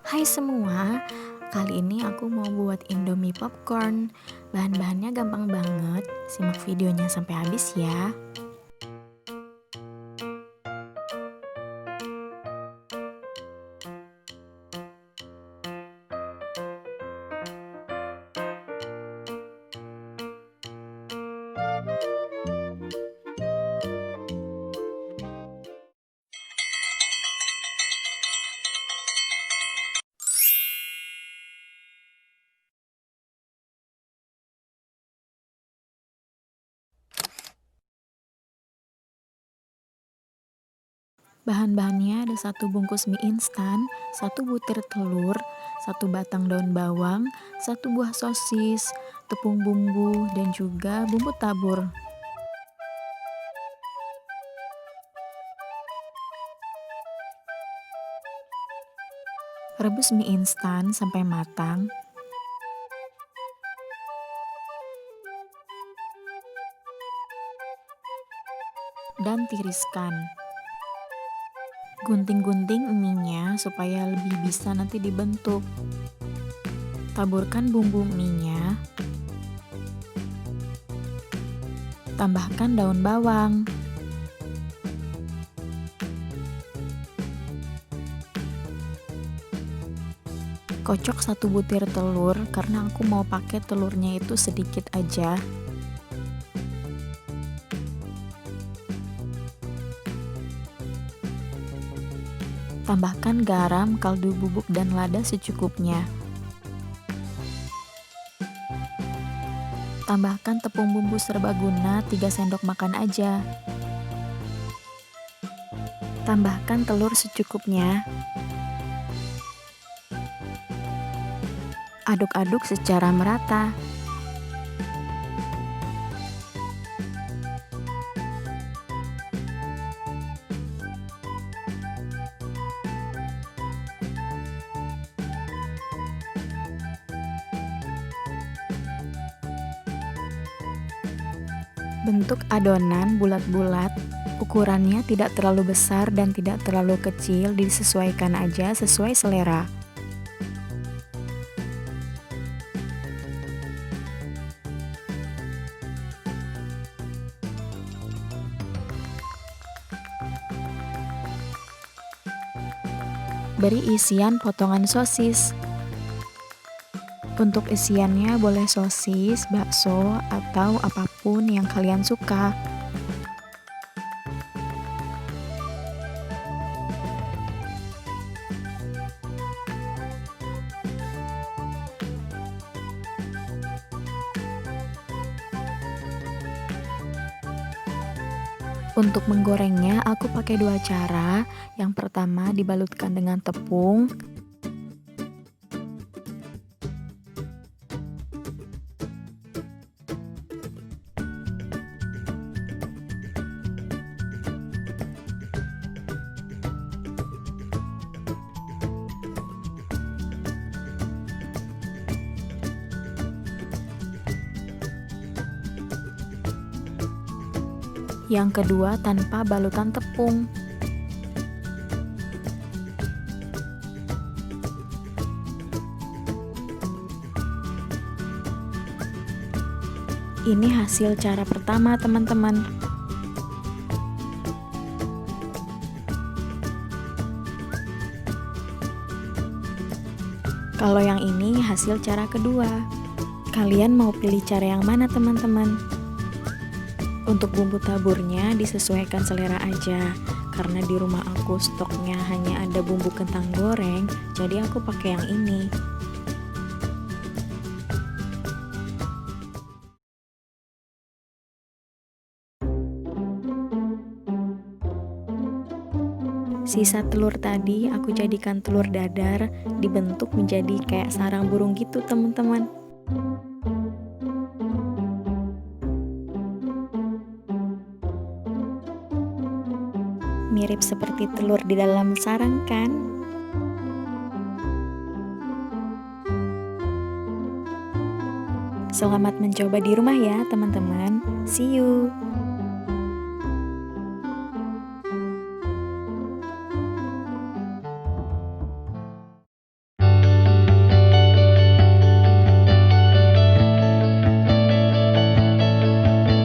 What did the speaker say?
Hai semua, kali ini aku mau buat Indomie popcorn. Bahan-bahannya gampang banget, simak videonya sampai habis ya. Bahan-bahannya ada 1 bungkus mie instan, 1 butir telur, 1 batang daun bawang, 1 buah sosis, tepung bumbu, dan juga bumbu tabur. Rebus mie instan sampai matang. Dan tiriskan. Gunting-gunting mie-nya supaya lebih bisa nanti dibentuk. Taburkan bumbu mie-nya. Tambahkan daun bawang. Kocok 1 butir telur karena aku mau pakai telurnya itu sedikit aja. Tambahkan garam, kaldu bubuk, dan lada secukupnya. Tambahkan tepung bumbu serbaguna 3 sendok makan aja. Tambahkan telur secukupnya. Aduk-aduk secara merata. Bentuk adonan bulat-bulat, ukurannya tidak terlalu besar dan tidak terlalu kecil, disesuaikan aja sesuai selera. Beri isian potongan sosis. Untuk isiannya boleh sosis, bakso, atau apapun yang kalian suka. Untuk menggorengnya aku pakai 2 cara. Yang pertama dibalutkan dengan tepung. Yang kedua tanpa balutan tepung. Ini hasil cara pertama, teman-teman. Kalau yang ini hasil cara kedua. Kalian mau pilih cara yang mana, teman-teman? Untuk bumbu taburnya disesuaikan selera aja. Karena di rumah aku stoknya hanya ada bumbu kentang goreng, jadi aku pakai yang ini. Sisa telur tadi aku jadikan telur dadar, dibentuk menjadi kayak sarang burung gitu, teman-teman. Mirip seperti telur di dalam sarang kan? Selamat mencoba di rumah ya, teman-teman. See you.